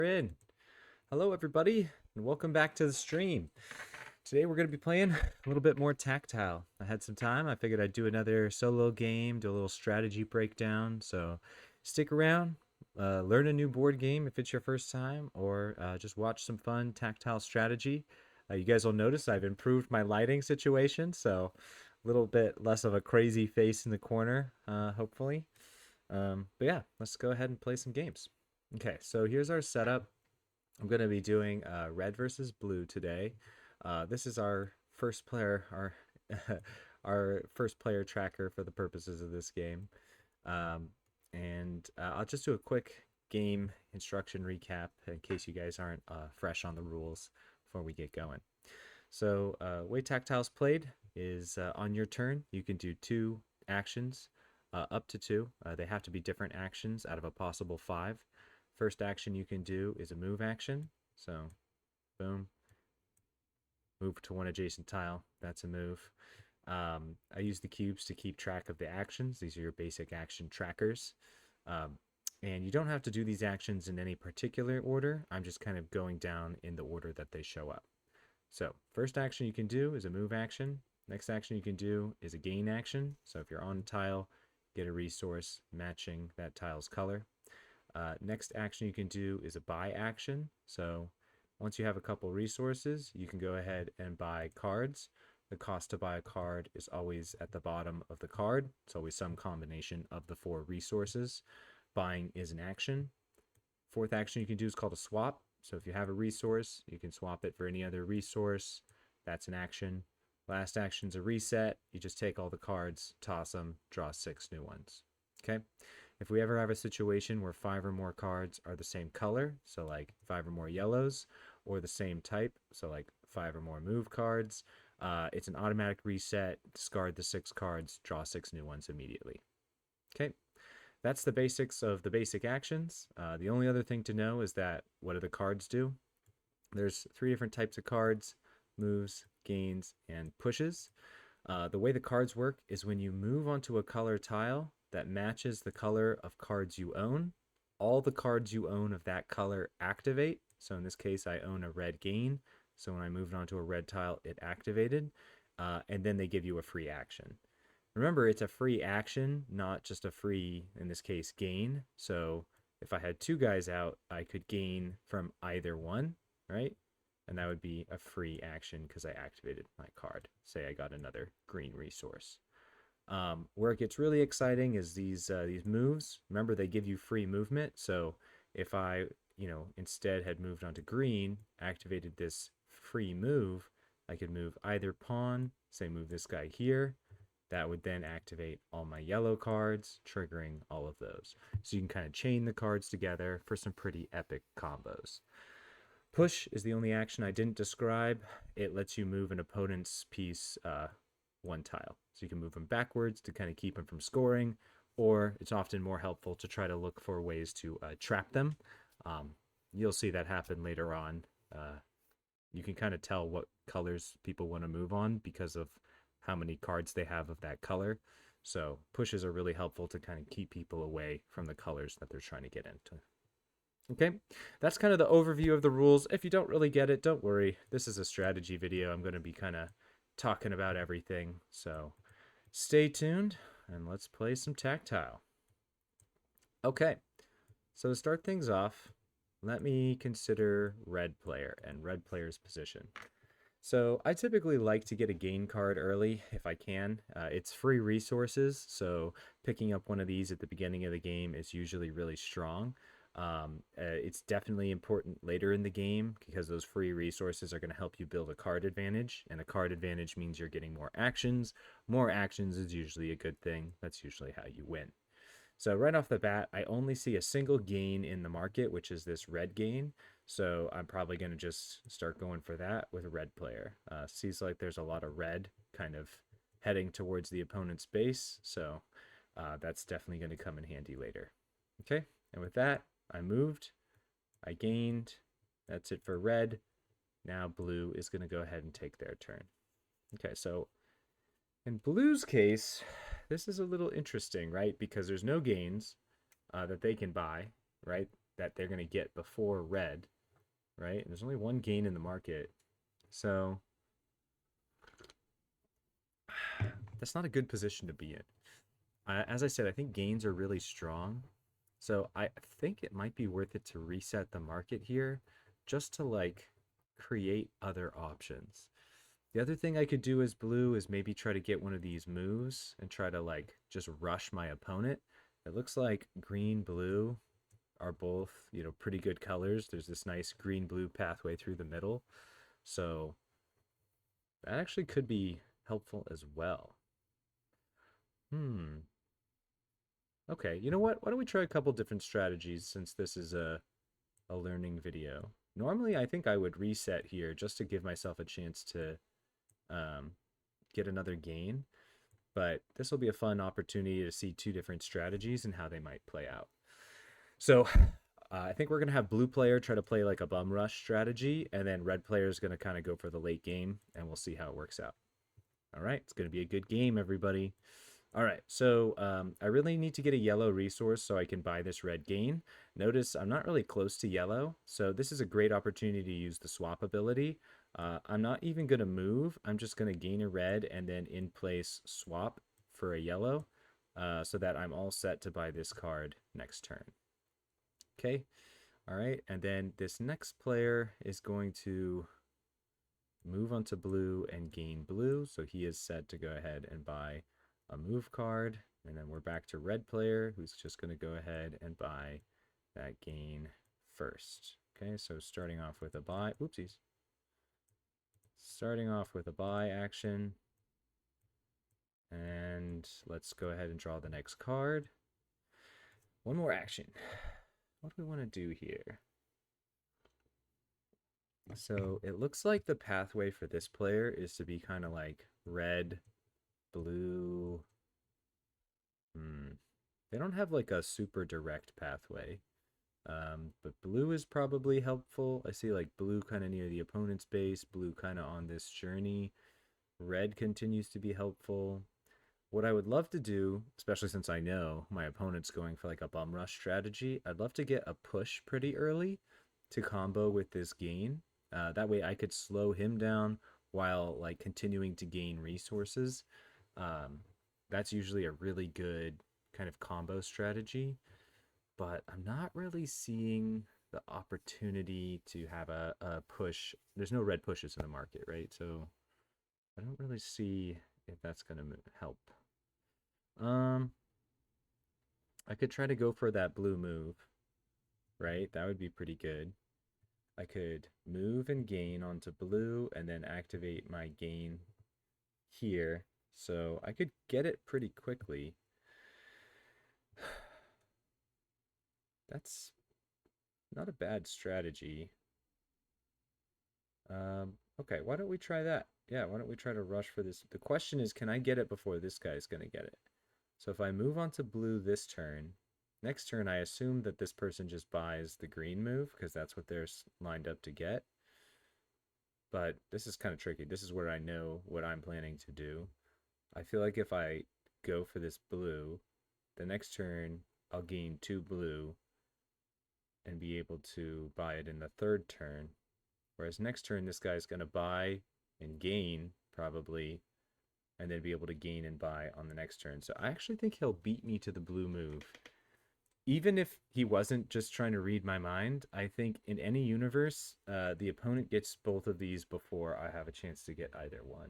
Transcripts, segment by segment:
In. Hello, everybody, and welcome back to the stream. Today we're going to be playing a little bit more TacTile. I had some time. I figured I'd do another solo game, do a little strategy breakdown. So stick around, learn a new board game if it's your first time, or just watch some fun TacTile strategy. You guys will notice I've improved my lighting situation, so a little bit less of a crazy face in the corner, hopefully. But yeah, let's go ahead and play some games. Okay, so here's our setup. I'm going to be doing red versus blue today. This is our first player, our our first player tracker for the purposes of this game. Um, and I'll just do a quick game instruction recap in case you guys aren't fresh on the rules before we get going. So, way Tactile's played is on your turn, you can do two actions, up to two. They have to be different actions out of a possible five. First action you can do is a move action. So, boom, move to one adjacent tile. That's a move. I use the cubes to keep track of the actions. These are your basic action trackers. And you don't have to do these actions in any particular order. I'm just kind of going down in the order that they show up. So, first action you can do is a move action. Next action you can do is a gain action. So, if you're on a tile, get a resource matching that tile's color. Next action you can do is a buy action. So once you have a couple resources, you can go ahead and buy cards. The cost to buy a card is always at the bottom of the card. It's always some combination of the four resources. Buying is an action. Fourth action you can do is called a swap. So if you have a resource, you can swap it for any other resource. That's an action. Last action is a reset. You just take all the cards, toss them, draw 6 new ones. Okay? If we ever have a situation where 5 or more cards are the same color, so like 5 or more yellows, or the same type, so like 5 or more move cards, it's an automatic reset, discard the 6 cards, draw 6 new ones immediately. Okay, that's the basics of the basic actions. The only other thing to know is that what do the cards do? There's 3 different types of cards: moves, gains, and pushes. The way the cards work is when you move onto a color tile that matches the color of cards you own, all the cards you own of that color activate. So in this case, I own a red gain. So when I moved onto a red tile, it activated. And then they give you a free action. Remember, it's a free action, not just a free, in this case, gain. So if I had 2 guys out, I could gain from either one, right? And that would be a free action because I activated my card. Say I got another green resource. Where it gets really exciting is these moves. Remember, they give you free movement. So if I, instead had moved onto green, activated this free move, I could move either pawn, say move this guy here. That would then activate all my yellow cards, triggering all of those. So you can kind of chain the cards together for some pretty epic combos. Push is the only action I didn't describe. It lets you move an opponent's piece one tile. So you can move them backwards to kind of keep them from scoring, or it's often more helpful to try to look for ways to trap them. You'll see that happen later on. You can kind of tell what colors people want to move on because of how many cards they have of that color. So pushes are really helpful to kind of keep people away from the colors that they're trying to get into. Okay, that's kind of the overview of the rules. If you don't really get it, don't worry. This is a strategy video. I'm going to be kind of talking about everything. So stay tuned and let's play some TacTile. Okay, so to start things off, let me consider red player and red player's position. So I typically like to get a gain card early if I can. It's free resources, so picking up one of these at the beginning of the game is usually really strong. It's definitely important later in the game because those free resources are going to help you build a card advantage, and a card advantage means you're getting more actions. More actions is usually a good thing. That's usually how you win. So right off the bat, I only see a single gain in the market, which is this red gain. So I'm probably going to just start going for that with a red player. Seems like there's a lot of red kind of heading towards the opponent's base. So that's definitely going to come in handy later. Okay, and with that, I moved. I gained. That's it for red. Now blue is going to go ahead and take their turn. Okay, so in blue's case, this is a little interesting, right? Because there's no gains that they can buy, right? that they're going to get before red, right? And there's only one gain in the market. So that's not a good position to be in. As I said, I think gains are really strong. So I think it might be worth it to reset the market here just to like create other options. The other thing I could do as blue is maybe try to get one of these moves and try to like just rush my opponent. It looks like green, blue are both, pretty good colors. There's this nice green blue pathway through the middle. So that actually could be helpful as well. Hmm. Okay, you know what? Why don't we try a couple different strategies since this is a learning video. Normally, I think I would reset here just to give myself a chance to um, get another gain, but this will be a fun opportunity to see two different strategies and how they might play out. So I think we're going to have blue player try to play like a bum rush strategy, and then red player is going to kind of go for the late game, and we'll see how it works out. All right, it's going to be a good game, everybody. All right, so I really need to get a yellow resource so I can buy this red gain. Notice I'm not really close to yellow, so this is a great opportunity to use the swap ability. I'm not even going to move. I'm just going to gain a red and then in place swap for a yellow so that I'm all set to buy this card next turn. Okay, all right, and then this next player is going to move onto blue and gain blue, so he is set to go ahead and buy a move card, and then we're back to red player who's just going to go ahead and buy that gain first. Okay, so starting off with a buy. Oopsies. Starting off with a buy action. And let's go ahead and draw the next card. One more action. What do we want to do here? So it looks like the pathway for this player is to be kind of like red, blue. They don't have like a super direct pathway. But blue is probably helpful. I see like blue kind of near the opponent's base, blue kind of on this journey. Red continues to be helpful. What I would love to do, especially since I know my opponent's going for like a bum rush strategy, I'd love to get a push pretty early to combo with this gain. That way I could slow him down while like continuing to gain resources. That's usually a really good kind of combo strategy, but I'm not really seeing the opportunity to have a push. There's no red pushes in the market, right? So I don't really see if that's going to help. Um, I could try to go for that blue move, right? That would be pretty good. I could move and gain onto blue and then activate my gain here. So I could get it pretty quickly. That's not a bad strategy. Okay, why don't we try that? Yeah, why don't we try to rush for this? The question is, can I get it before this guy's going to get it? So if I move on to blue this turn, next turn I assume that this person just buys the green move because that's what they're lined up to get. But this is kind of tricky. This is where I know what I'm planning to do. I feel like if I go for this blue, the next turn I'll gain 2 blue and be able to buy it in the third turn. Whereas next turn, this guy's going to buy and gain, probably, and then be able to gain and buy on the next turn. So I actually think he'll beat me to the blue move. Even if he wasn't just trying to read my mind, I think in any universe, the opponent gets both of these before I have a chance to get either one.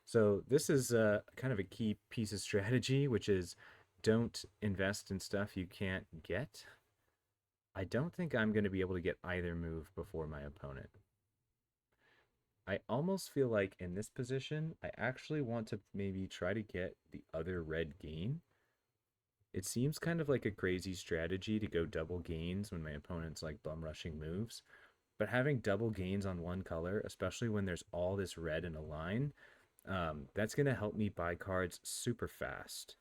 So this is kind of a key piece of strategy, which is don't invest in stuff you can't get. I don't think I'm going to be able to get either move before my opponent. I almost feel like in this position, I actually want to maybe try to get the other red gain. It seems kind of like a crazy strategy to go double gains when my opponent's like bum rushing moves. But having double gains on one color, especially when there's all this red in a line, that's going to help me buy cards super fast.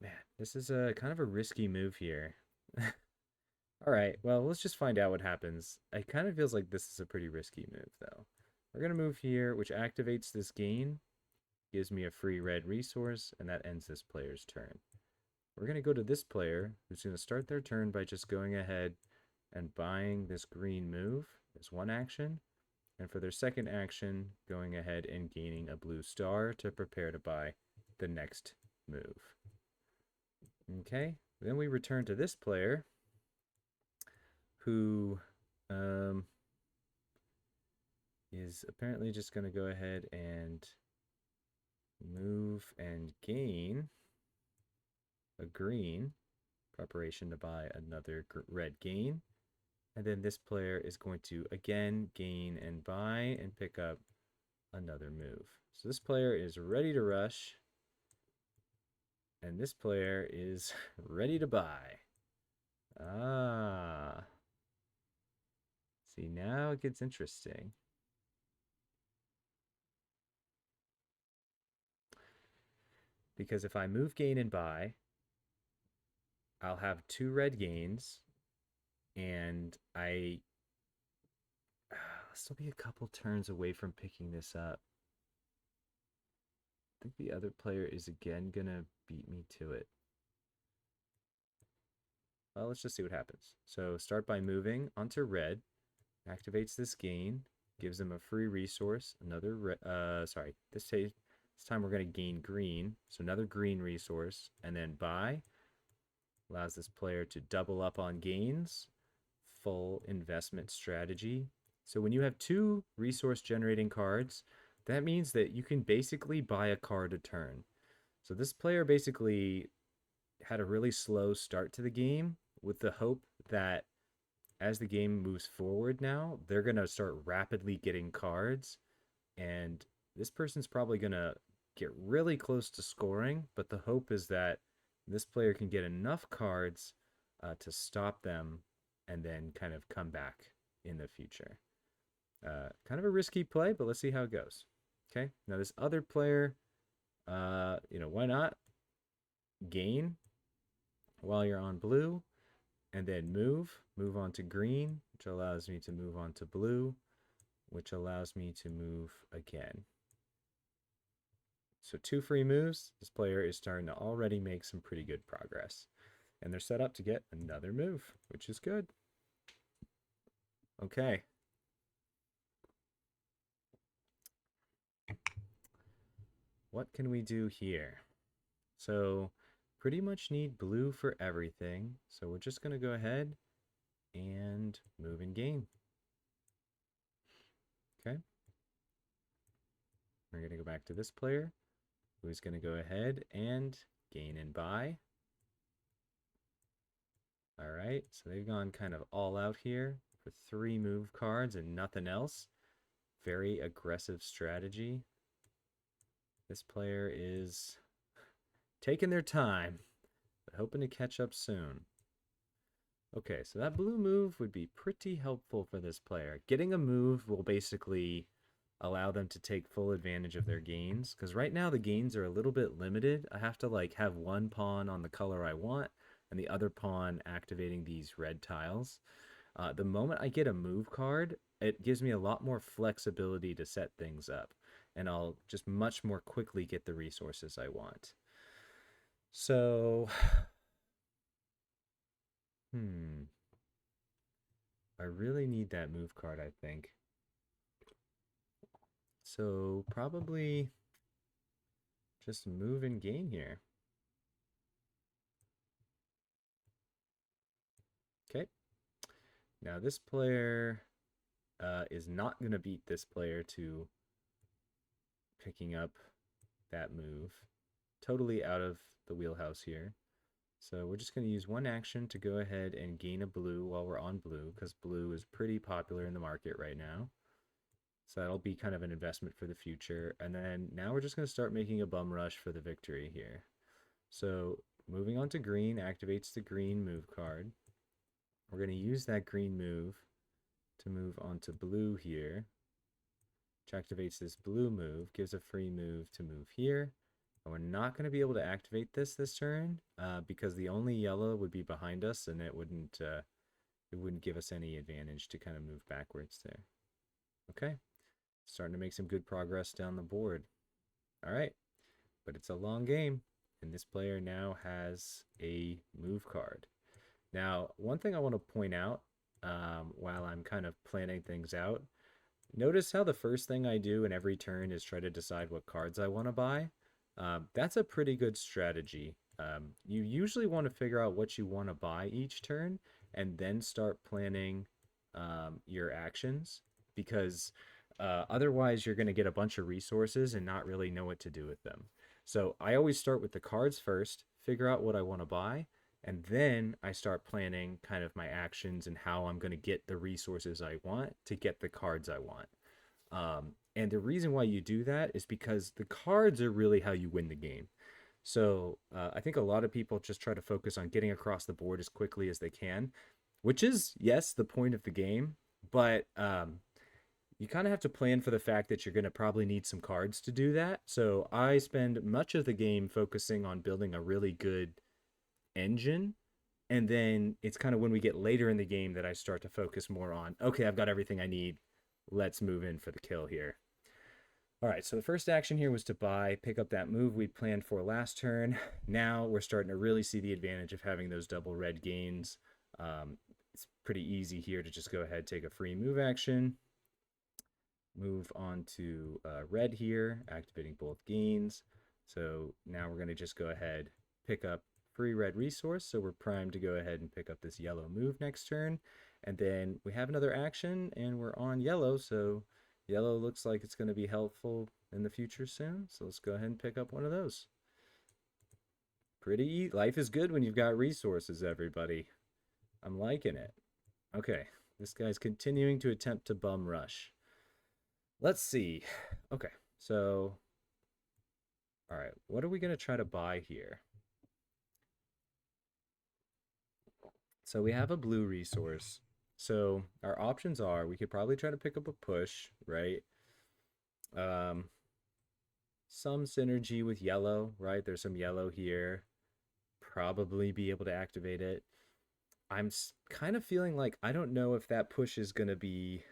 Man, this is a kind of a risky move here. All right, well, let's just find out what happens. It kind of feels like this is a pretty risky move, though. We're going to move here, which activates this gain, gives me a free red resource, and that ends this player's turn. we're going to go to this player who's going to start their turn by just going ahead and buying this green move as one action. And for their second action, going ahead and gaining a blue star to prepare to buy the next move. Okay, then we return to this player who is apparently just going to go ahead and move and gain a green, preparation to buy another red gain. And then this player is going to again gain and buy and pick up another move. So this player is ready to rush, and this player is ready to buy. Ah. See, now it gets interesting. Because if I move, gain, and buy, I'll have 2 red gains, and I still be a couple turns away from picking this up. I think the other player is again gonna beat me to it. Well, let's just see what happens. So start by moving onto red, activates this gain, gives them a free resource, another this time we're going to gain green, so another green resource, and then buy allows this player to double up on gains, full investment strategy. So when you have 2 resource generating cards, that means that you can basically buy a card a turn. So this player basically had a really slow start to the game with the hope that as the game moves forward now, they're going to start rapidly getting cards, and this person's probably going to get really close to scoring, but the hope is that this player can get enough cards to stop them and then kind of come back in the future. Kind of a risky play, but let's see how it goes. Okay, now this other player, why not gain while you're on blue, and then move on to green, which allows me to move on to blue, which allows me to move again. So 2 free moves. This player is starting to already make some pretty good progress. And they're set up to get another move, which is good. Okay. What can we do here? So pretty much need blue for everything. So we're just going to go ahead and move and gain. Okay. We're going to go back to this player, who's going to go ahead and gain and buy. All right, so they've gone kind of all out here for 3 move cards and nothing else. Very aggressive strategy. This player is taking their time, but hoping to catch up soon. Okay, so that blue move would be pretty helpful for this player. Getting a move will basically allow them to take full advantage of their gains, because right now the gains are a little bit limited. I have to have 1 pawn on the color I want and the other pawn activating these red tiles. The moment I get a move card, it gives me a lot more flexibility to set things up, and I'll just much more quickly get the resources I want. So, I really need that move card, I think. So probably just move and gain here. Okay. Now this player is not going to beat this player to picking up that move. Totally out of the wheelhouse here. So we're just going to use 1 action to go ahead and gain a blue while we're on blue, because blue is pretty popular in the market right now. So that'll be kind of an investment for the future. And then now we're just going to start making a bum rush for the victory here. So moving on to green activates the green move card. We're going to use that green move to move on to blue here, which activates this blue move, gives a free move to move here. And we're not going to be able to activate this turn because the only yellow would be behind us, and it wouldn't give us any advantage to kind of move backwards there. Okay, starting to make some good progress down the board. All right, but it's a long game. And this player now has a move card. Now, one thing I want to point out while I'm kind of planning things out, notice how the first thing I do in every turn is try to decide what cards I want to buy. That's a pretty good strategy. You usually want to figure out what you want to buy each turn and then start planning your actions because otherwise you're going to get a bunch of resources and not really know what to do with them. So I always start with the cards first, figure out what I want to buy, and then I start planning kind of my actions and how I'm going to get the resources I want to get the cards I want. And the reason why you do that is because the cards are really how you win the game. So I think a lot of people just try to focus on getting across the board as quickly as they can, which is, yes, the point of the game. But you kind of have to plan for the fact that you're going to probably need some cards to do that. So I spend much of the game focusing on building a really good engine. And then it's kind of when we get later in the game that I start to focus more on, okay, I've got everything I need. Let's move in for the kill here. All right, so the first action here was to buy, pick up that move we planned for last turn. Now we're starting to really see the advantage of having those double red gains. It's pretty easy here to just go ahead, take a free move action, move on to red here, activating both gains. So now we're going to just go ahead, pick up free red resource. So we're primed to go ahead and pick up this yellow move next turn. And then we have another action and we're on yellow. So yellow looks like it's going to be helpful in the future soon. So let's go ahead and pick up one of those. Life is good when you've got resources, everybody. I'm liking it. Okay, this guy's continuing to attempt to bum rush. Let's see. Okay, so, all right, what are we going to try to buy here? So we have a blue resource. So our options are, we could probably try to pick up a push, right? Some synergy with yellow, right? There's some yellow here. Probably be able to activate it. I'm kind of feeling like I don't know if that push is going to be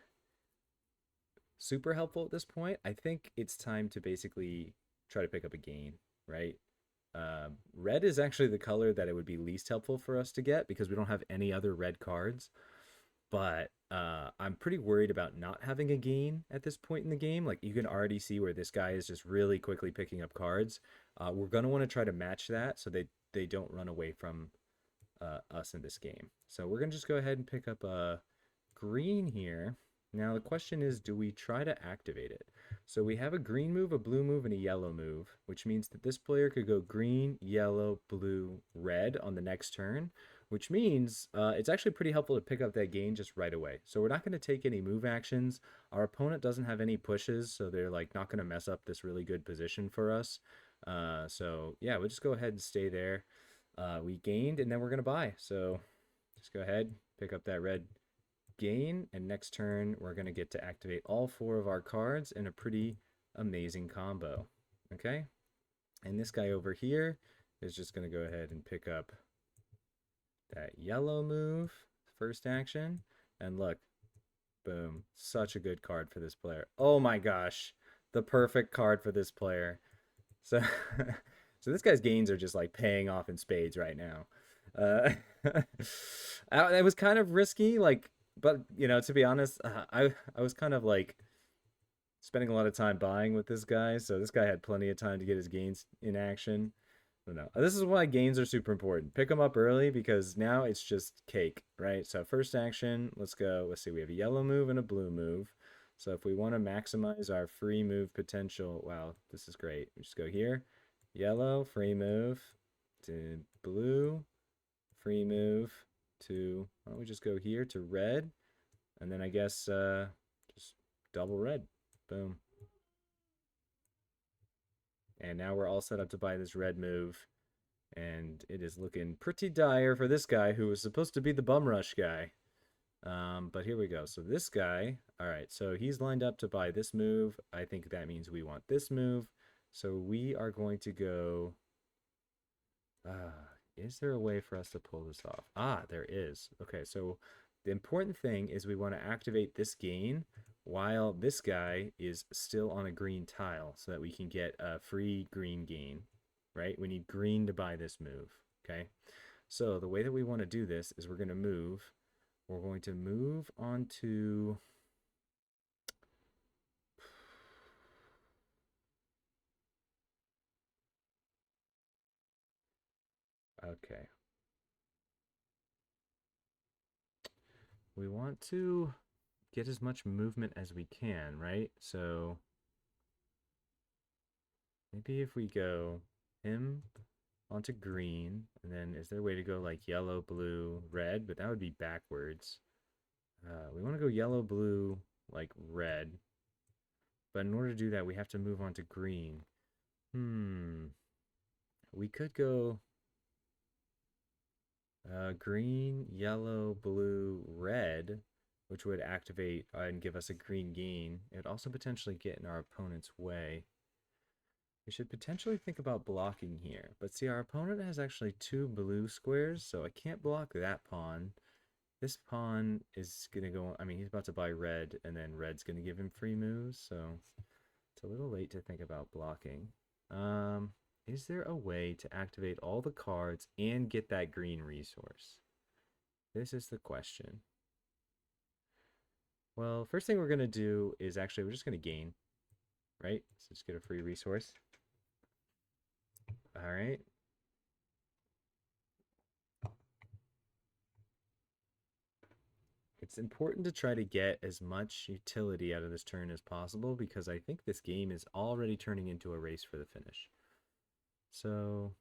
super helpful at this point. I think it's time to basically try to pick up a gain, right? Red is actually the color that it would be least helpful for us to get because we don't have any other red cards. But I'm pretty worried about not having a gain at this point in the game. Like you can already see where this guy is just really quickly picking up cards. We're going to want to try to match that so they don't run away from us in this game. So we're going to just go ahead and pick up a green here. Now the question is, do we try to activate it? So we have a green move, a blue move, and a yellow move, which means that this player could go green, yellow, blue, red on the next turn, which means it's actually pretty helpful to pick up that gain just right away. So we're not going to take any move actions. Our opponent doesn't have any pushes, so they're like not going to mess up this really good position for us. So yeah, we'll just go ahead and stay there. We gained, and then we're going to buy. So just go ahead, pick up that red gain, and next turn we're going to get to activate all 4 of our cards in a pretty amazing combo. Okay, and this guy over here is just going to go ahead and pick up that yellow move, first action, and look, boom, such a good card for this player. Oh my gosh, the perfect card for this player. So so this guy's gains are just like paying off in spades right now. It was kind of risky, like, but you know, to be honest, I was kind of like spending a lot of time buying with this guy, so this guy had plenty of time to get his gains in action. I don't know. This is why gains are super important. Pick them up early because now it's just cake, right? So first action, let's go. Let's see, we have a yellow move and a blue move. So if we want to maximize our free move potential, wow, this is great. We just go here, yellow, free move, to blue, free move, to, why don't we just go here to red, and then I guess just double red. Boom. And now we're all set up to buy this red move. And it is looking pretty dire for this guy who was supposed to be the bum rush guy. But here we go. So this guy, all right, so he's lined up to buy this move. I think that means we want this move. So we are going to go... is there a way for us to pull this off? Ah, there is. Okay, so the important thing is we want to activate this gain while this guy is still on a green tile so that we can get a free green gain, right? We need green to buy this move, okay? So the way that we want to do this is we're going to move onto, okay. We want to get as much movement as we can, right? So maybe if we go him onto green, and then is there a way to go like yellow, blue, red? But that would be backwards. We want to go yellow, blue, like red. But in order to do that, we have to move on to green. We could go green, yellow, blue, red, which would activate and give us a green gain. It would also potentially get in our opponent's way. We should potentially think about blocking here. But see, our opponent has actually 2 blue squares, so I can't block that pawn. This pawn is going to go, I mean, he's about to buy red, and then red's going to give him free moves, so it's a little late to think about blocking. Is there a way to activate all the cards and get that green resource? This is the question. Well, first thing we're going to do is actually, we're just going to gain, right? So just get a free resource. All right. It's important to try to get as much utility out of this turn as possible because I think this game is already turning into a race for the finish. So,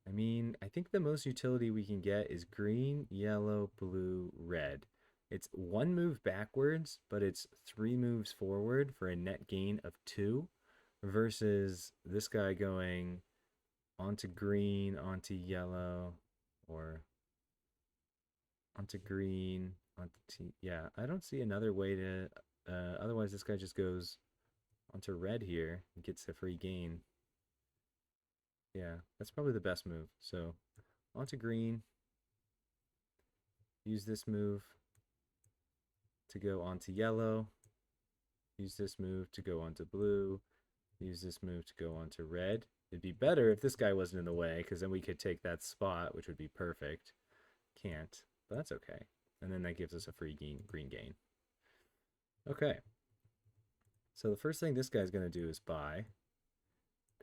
I mean, I think the most utility we can get is green, yellow, blue, red. It's 1 move backwards, but it's 3 moves forward for a net gain of 2 versus this guy going onto green, onto yellow, or onto green, onto, yeah, I don't see another way to, otherwise this guy just goes onto red here and gets a free gain. Yeah, that's probably the best move. So onto green, use this move to go onto yellow, use this move to go onto blue, use this move to go onto red. It'd be better if this guy wasn't in the way, because then we could take that spot, which would be perfect. Can't, but that's okay. And then that gives us a free green gain. Okay. So the first thing this guy's going to do is buy.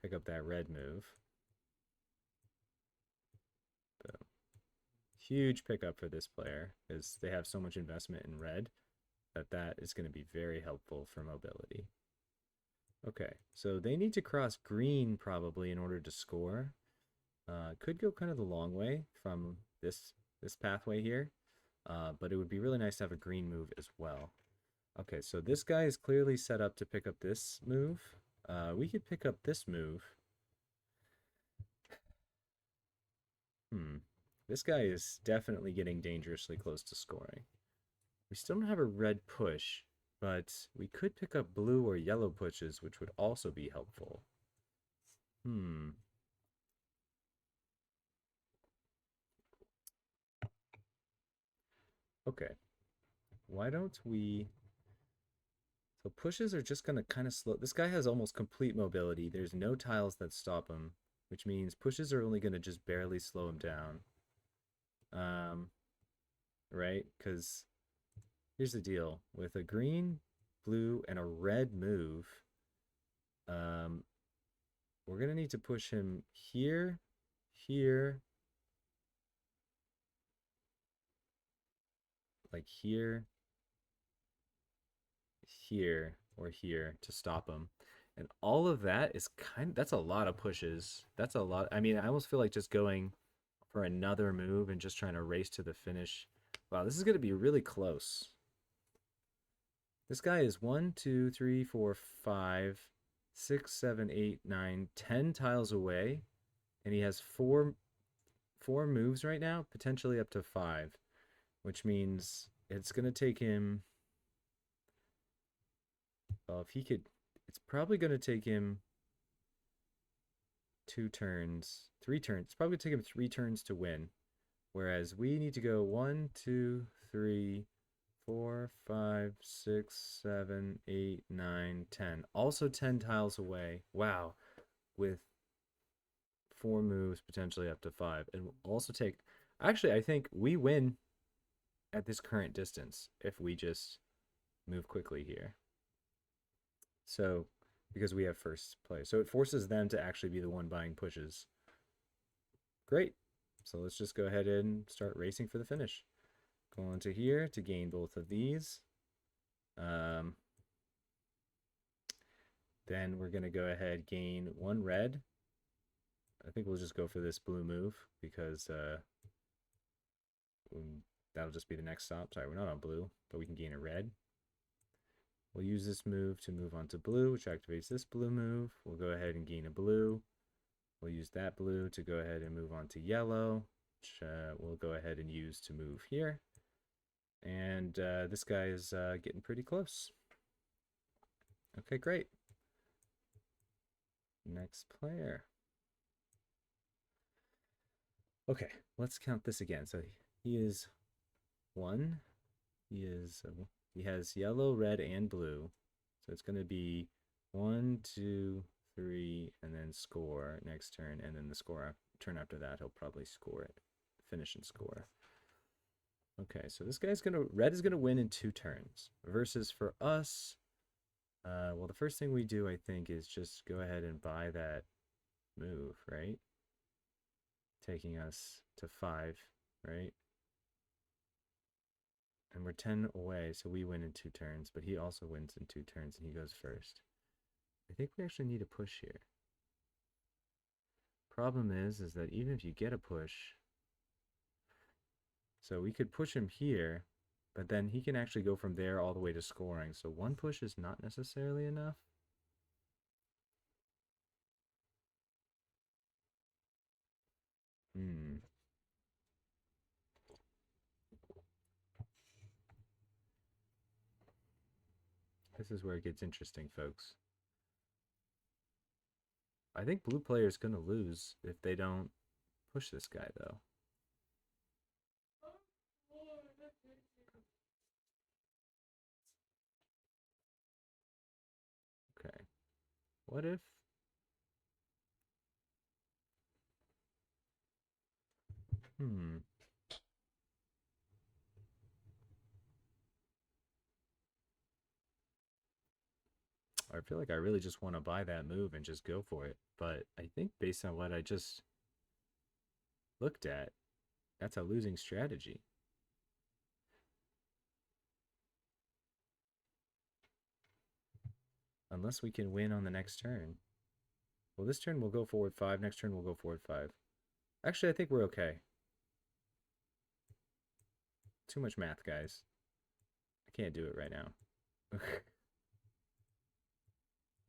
Pick up that red move. Boom. Huge pickup for this player, because they have so much investment in red that is going to be very helpful for mobility. Okay, so they need to cross green probably in order to score. Could go kind of the long way from this pathway here, but it would be really nice to have a green move as well. Okay, so this guy is clearly set up to pick up this move. We could pick up this move. This guy is definitely getting dangerously close to scoring. We still don't have a red push, but we could pick up blue or yellow pushes, which would also be helpful. Okay. Why don't we... So pushes are just going to kind of slow... This guy has almost complete mobility. There's no tiles that stop him, which means pushes are only going to just barely slow him down. Right? Because here's the deal. With a green, blue, and a red move, we're going to need to push him here, here, like here, here, or here to stop him. And all of that is that's a lot of pushes. That's a lot. I mean, I almost feel like just going for another move and just trying to race to the finish. Wow, this is going to be really close. This guy is 1, 2, 3, 4, 5, 6, 7, 8, 9, 10 tiles away. And he has four moves right now, potentially up to 5, which means it's going to take him... Well, if he could... It's probably going to take him 2 turns, 3 turns. It's probably going to take him 3 turns to win. Whereas we need to go 1, 2, 3, 4, 5, 6, 7, 8, 9, 10. Also 10 tiles away. Wow. with 4 moves, potentially up to 5. And we'll also take... Actually, I think we win at this current distance if we just move quickly here. So, because we have first play. So it forces them to actually be the one buying pushes. Great. So let's just go ahead and start racing for the finish. Go on to here to gain both of these. Then we're going to go ahead gain 1 red. I think we'll just go for this blue move because that'll just be the next stop. Sorry, we're not on blue, but we can gain a red. We'll use this move to move on to blue, which activates this blue move. We'll go ahead and gain a blue. We'll use that blue to go ahead and move on to yellow, which we'll go ahead and use to move here. And this guy is getting pretty close. Okay, great. Next player. Okay, let's count this again. So he is 1. He has yellow, red, and blue. So it's going to be 1, 2, 3, and then score next turn, and then the turn after that he'll probably score it, finish and score. Okay, so this guy's red is gonna win in 2 turns. Versus for us, well, the first thing we do, I think, is just go ahead and buy that move, right? Taking us to 5, right? And we're 10 away, so we win in 2 turns, but he also wins in 2 turns, and he goes first. I think we actually need a push here. Problem is that even if you get a push, so we could push him here, but then he can actually go from there all the way to scoring. So 1 push is not necessarily enough. This is where it gets interesting, folks. I think blue player is going to lose if they don't push this guy, though. Okay. What if... I feel like I really just want to buy that move and just go for it. But I think based on what I just looked at, that's a losing strategy. Unless we can win on the next turn. Well, this turn we'll go forward 5. Next turn we'll go forward 5. Actually, I think we're okay. Too much math, guys. I can't do it right now.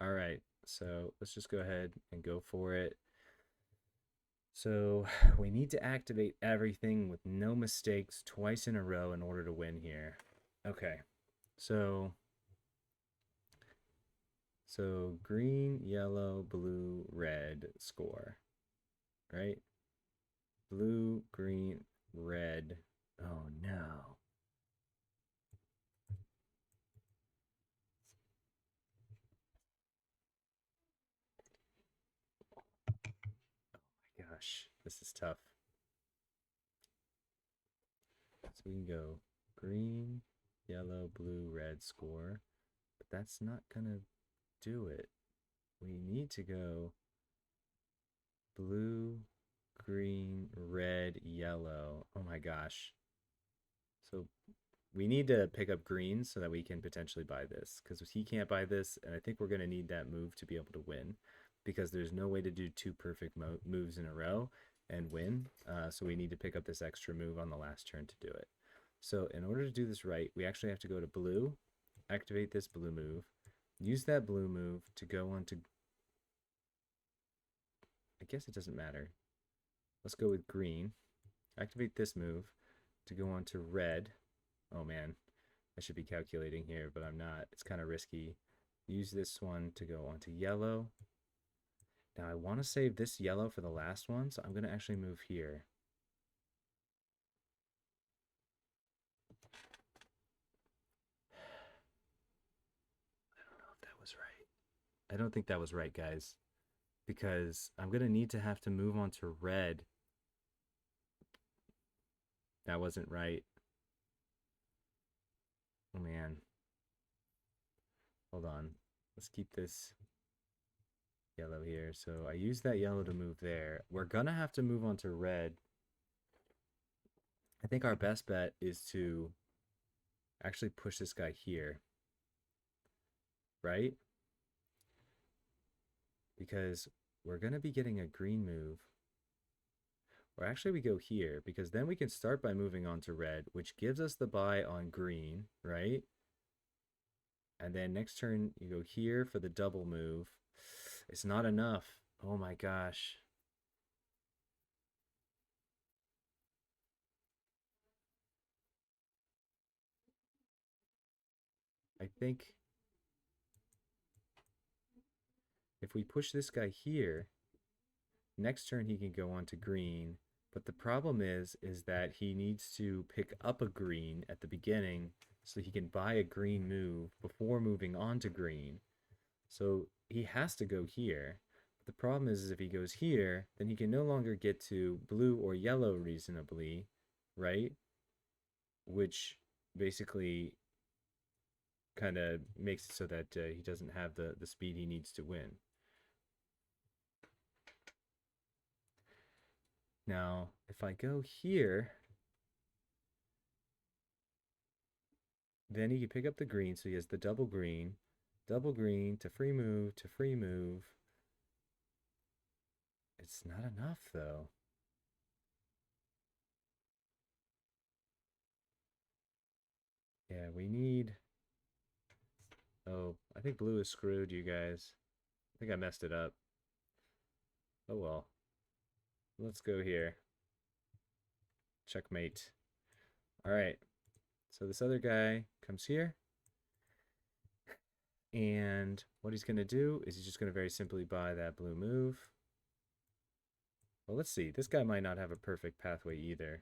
All right, so let's just go ahead and go for it. So we need to activate everything with no mistakes twice in a row in order to win here. Okay, so green, yellow, blue, red, score, right? Blue, green, red. Oh no. Gosh, this is tough. So we can go green, yellow, blue, red, score. But that's not gonna do it. We need to go blue, green, red, yellow. Oh my gosh. So we need to pick up green so that we can potentially buy this, because he can't buy this, and I think we're going to need that move to be able to win, because there's no way to do 2 perfect moves in a row and win. So we need to pick up this extra move on the last turn to do it. So in order to do this right, we actually have to go to blue, activate this blue move, use that blue move to go on to... I guess it doesn't matter. Let's go with green. Activate this move to go on to red. Oh man, I should be calculating here, but I'm not. It's kind of risky. Use this one to go on to yellow. Now I want to save this yellow for the last one, so I'm going to actually move here. I don't know if that was right. I don't think that was right, guys. because I'm going to need to have to move on to red. That wasn't right. Oh, man. Hold on. Let's keep this yellow here. So I use that yellow to move there. We're going to have to move on to red. I think our best bet is to actually push this guy here. Right? Because we're going to be getting a green move. Or actually we go here, because then we can start by moving on to red, which gives us the buy on green, right? And then next turn you go here for the double move. It's not enough. Oh my gosh. I think if we push this guy here, next turn he can go on to green. But the problem is that he needs to pick up a green at the beginning so he can buy a green move before moving on to green. So he has to go here. But the problem is if he goes here, then he can no longer get to blue or yellow reasonably, right? Which basically kind of makes it so that he doesn't have the speed he needs to win. Now, if I go here, then he can pick up the green, so he has the double green to free move to free move. It's not enough, though. Yeah, we need... Oh, I think blue is screwed, you guys. I think I messed it up. Oh well. Let's go here. Checkmate. Alright. So this other guy comes here. And what he's going to do is he's just going to very simply buy that blue move. Well, let's see. This guy might not have a perfect pathway either.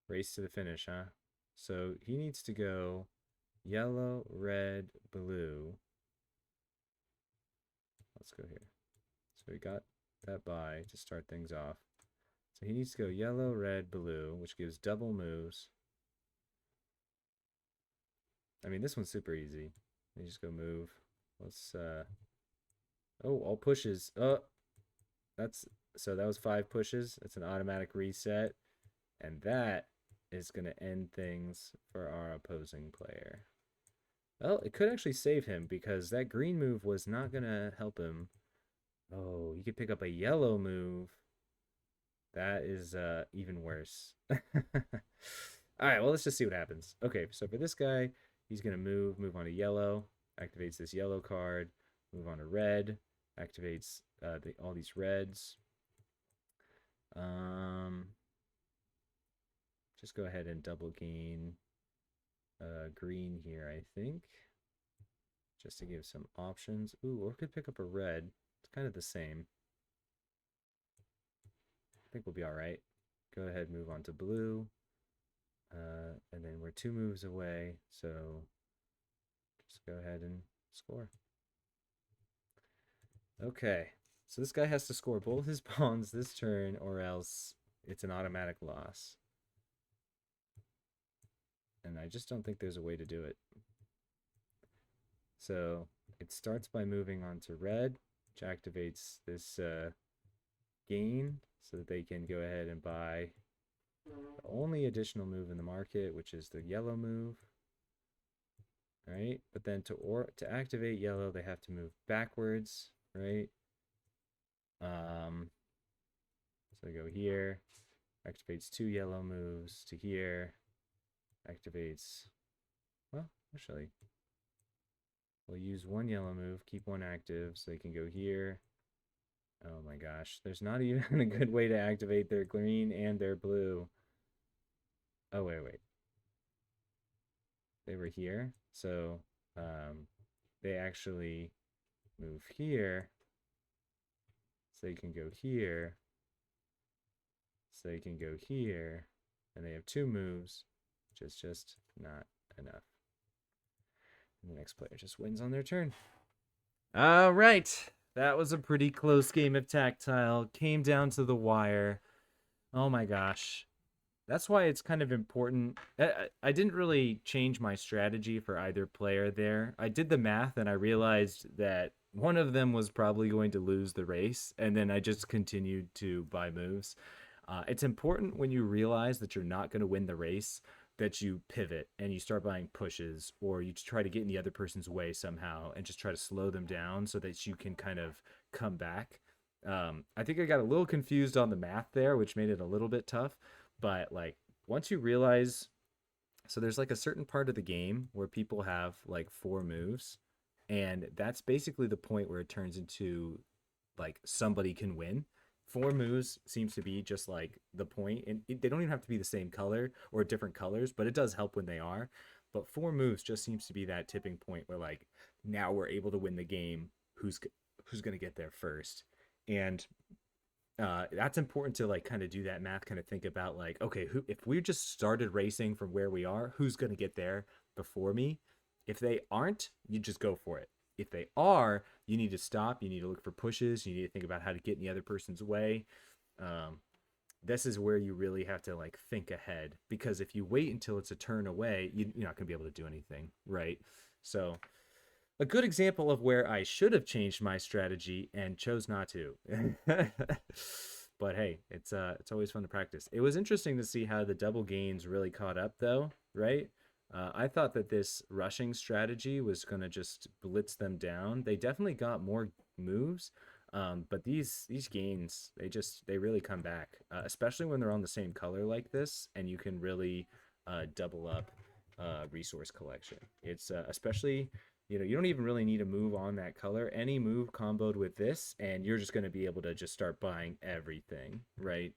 Race to the finish, huh? So he needs to go yellow, red, blue. Let's go here. So we got that buy to start things off. So he needs to go yellow, red, blue, which gives double moves. I mean, this one's super easy. You just go move. Let's, oh, all pushes. Oh, so that was 5 pushes. It's an automatic reset. And that is going to end things for our opposing player. Well, it could actually save him because that green move was not going to help him. Oh, he could pick up a yellow move. That is even worse. All right, well, let's just see what happens. Okay, so for this guy, he's going to move on to yellow, activates this yellow card, move on to red, activates all these reds. Just go ahead and double gain green here, I think, just to give some options. Ooh, or could pick up a red. It's kind of the same. I think we'll be all right. Go ahead, move on to blue. And then we're 2 moves away, so just go ahead and score. Okay, so this guy has to score both his pawns this turn or else it's an automatic loss. And I just don't think there's a way to do it. So it starts by moving on to red, which activates this gain so that they can go ahead and buy the only additional move in the market, which is the yellow move. Right? But then to activate yellow, they have to move backwards, right? So they go here, activates 2 yellow moves to here, activates, well, actually, we'll use 1 yellow move, keep 1 active, so they can go here. Oh my gosh, there's not even a good way to activate their green and their blue. Oh, wait. They were here, so they actually move here, so they can go here, so they can go here, and they have 2 moves, which is just not enough. And the next player just wins on their turn. All right. That was a pretty close game of tactile. Came down to the wire. Oh my gosh. That's why it's kind of important. I didn't really change my strategy for either player there. I did the math and I realized that one of them was probably going to lose the race, and then I just continued to buy moves. It's important when you realize that you're not going to win the race that you pivot and you start buying pushes, or you try to get in the other person's way somehow and just try to slow them down so that you can kind of come back. I think I got a little confused on the math there, which made it a little bit tough. But like once you realize, so there's like a certain part of the game where people have like four moves, and that's basically the point where it turns into like somebody can win. Four moves seems to be just like the point, and they don't even have to be the same color or different colors, but it does help when they are. But four moves just seems to be that tipping point where like now we're able to win the game. Who's gonna get there first? And that's important to like kind of do that math, kind of think about like, okay, who if we just started racing from where we are, who's going to get there before me? If they aren't, you just go for it. If they are, you need to stop. You need to look for pushes. You need to think about how to get in the other person's way. Um, this is where you really have to like think ahead, because if you wait until it's a turn away, you're not going to be able to do anything, right? So a good example of where I should have changed my strategy and chose not to. But hey, it's always fun to practice. It was interesting to see how the double gains really caught up though, right? I thought that this rushing strategy was going to just blitz them down. They definitely got more moves, but these gains they really come back, especially when they're on the same color like this, and you can really double up resource collection. It's especially, you don't even really need a move on that color. Any move comboed with this, and you're just going to be able to just start buying everything, right?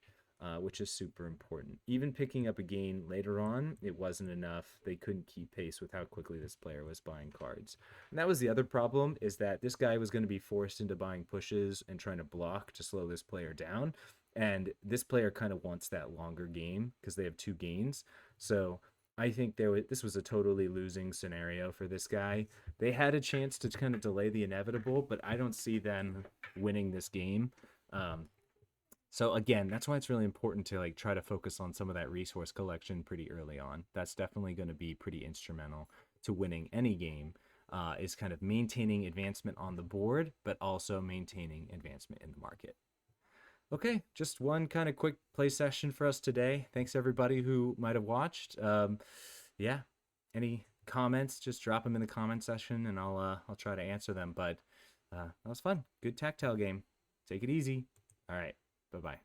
Which is super important. Even picking up a gain later on, it wasn't enough. They couldn't keep pace with how quickly this player was buying cards. And that was the other problem, is that this guy was going to be forced into buying pushes and trying to block to slow this player down. And this player kind of wants that longer game because they have two gains. So I think this was a totally losing scenario for this guy. They had a chance to kind of delay the inevitable, but I don't see them winning this game. Um, so again, that's why it's really important to like try to focus on some of that resource collection pretty early on. That's definitely going to be pretty instrumental to winning any game. Is kind of maintaining advancement on the board, but also maintaining advancement in the market. Okay, just one kind of quick play session for us today. Thanks everybody who might have watched. Yeah, any comments, just drop them in the comment section and I'll try to answer them. But that was fun. Good tactile game. Take it easy. All right. Bye-bye.